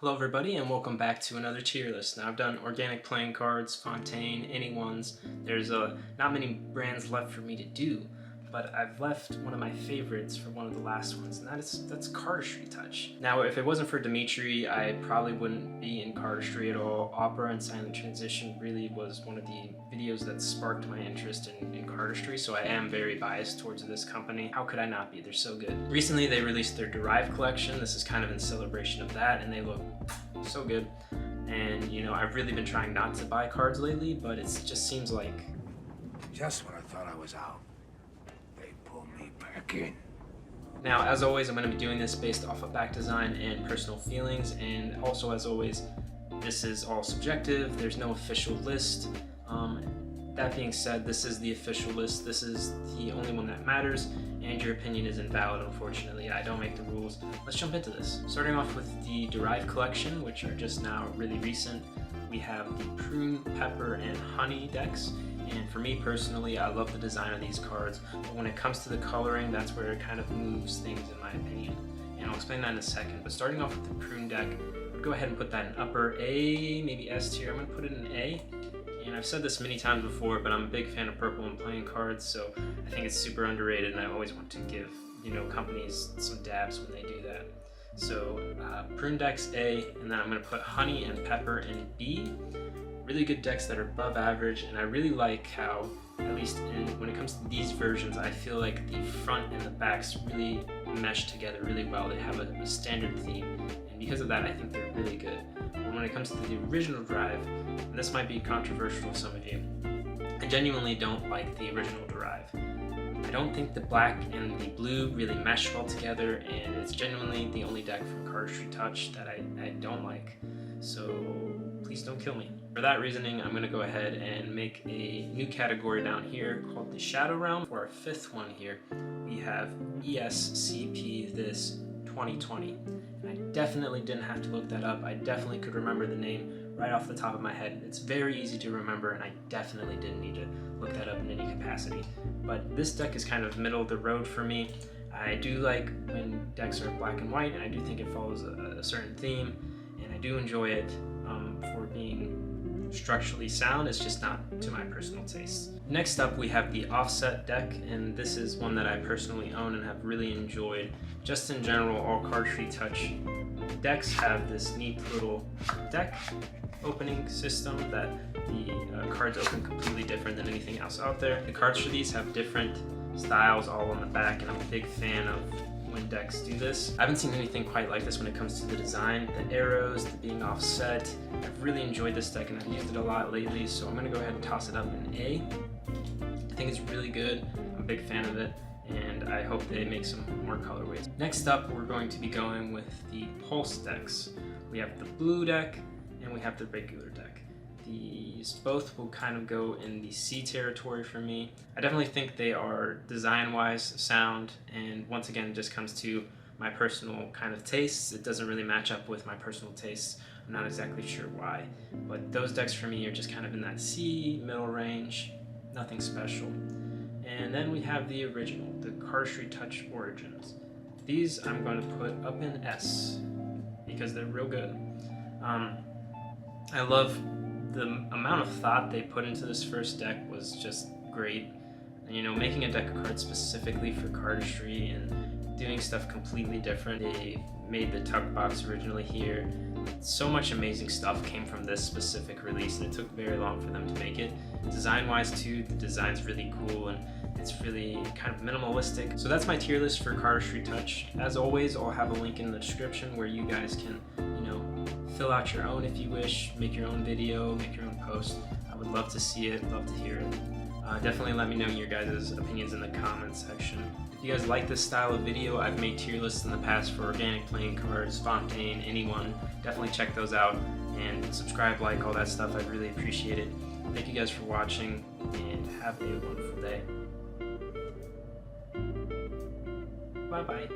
Hello everybody and welcome back to another tier list. Now I've done organic playing cards, Fontaine, anyone's. There's not many brands left for me to do, but I've left one of my favorites for one of the last ones, and that's Cardistry Touch. Now if it wasn't for Dimitri, I probably wouldn't be in Cardistry at all. Opera and Silent Transition really was one of the videos that sparked my interest in Cardistry, so I am very biased towards this company. How could I not be? They're so good. Recently they released their Derived collection. This is kind of in celebration of that, and they look so good. And you know, I've really been trying not to buy cards lately, but it just seems like just when I thought I was out, they pulled me back in. Now, as always, I'm going to be doing this based off of back design and personal feelings, and also, as always, this is all subjective. There's no official list. That being said, this is the official list. This is the only one that matters, and your opinion is invalid, unfortunately. I don't make the rules. Let's jump into this. Starting off with the Derived collection, which are just now really recent, we have the Prune, Pepper, and Honey decks. And for me personally, I love the design of these cards, but when it comes to the coloring, that's where it kind of moves things in my opinion. And I'll explain that in a second. But starting off with the Prune deck, I'd go ahead and put that in upper A, maybe S tier. I'm going to put it in A. And I've said this many times before, but I'm a big fan of purple and playing cards, so I think it's super underrated, and I always want to give, you know, companies some dabs when they do that. So Prune decks A, and then I'm going to put Honey and Pepper in B. Really good decks that are above average, and I really like how, at least when it comes to these versions, I feel like the front and the backs really mesh together really well. They have a standard theme, and because of that, I think they're really good. But when it comes to the original Drive, and this might be controversial to some of you, I genuinely don't like the original Drive. I don't think the black and the blue really mesh well together, and it's genuinely the only deck from Cardistry Touch that I don't like. So please don't kill me. For that reasoning, I'm going to go ahead and make a new category down here called the Shadow Realm. For our fifth one here, we have ESCP this 2020. And I definitely didn't have to look that up. I definitely could remember the name right off the top of my head. It's very easy to remember, and I definitely didn't need to look that up in any capacity. But this deck is kind of middle of the road for me. I do like when decks are black and white, and I do think it follows a certain theme, and I do enjoy it for being structurally sound. It's just not to my personal taste. Next up, we have the Offset deck, and this is one that I personally own and have really enjoyed. Just in general, all Cardistry Touch decks have this neat little deck opening system that the cards open completely different than anything else out there. The cards for these have different styles all on the back, and I'm a big fan of when decks do this. I haven't seen anything quite like this when it comes to the design, the arrows, the being offset. I've really enjoyed this deck and I've used it a lot lately, so I'm going to go ahead and toss it up in A. I think it's really good. I'm a big fan of it, and I hope they make some more colorways. Next up, we're going to be going with the Pulse decks. We have the blue deck and we have the regular deck. These both will kind of go in the C territory for me. I definitely think they are design-wise sound, and once again, it just comes to my personal kind of tastes. It doesn't really match up with my personal tastes. I'm not exactly sure why, but those decks for me are just kind of in that C middle range, nothing special. And then we have the original, the Cardistry Touch Origins. These I'm going to put up in S because they're real good. I love the amount of thought they put into this first deck was just great. And, you know, making a deck of cards specifically for Cardistry and doing stuff completely different. They made the tuck box originally here. So much amazing stuff came from this specific release, and it took very long for them to make it. Design-wise too, the design's really cool and it's really kind of minimalistic. So that's my tier list for Cardistry Touch. As always, I'll have a link in the description where you guys can, you know, fill out your own if you wish, make your own video, make your own post. I would love to see it, love to hear it. Definitely let me know your guys' opinions in the comments section. If you guys like this style of video, I've made tier lists in the past for organic playing cards, Fontaine, anyone. Definitely check those out and subscribe, like, all that stuff. I really appreciate it. Thank you guys for watching, and have a wonderful day. Bye-bye.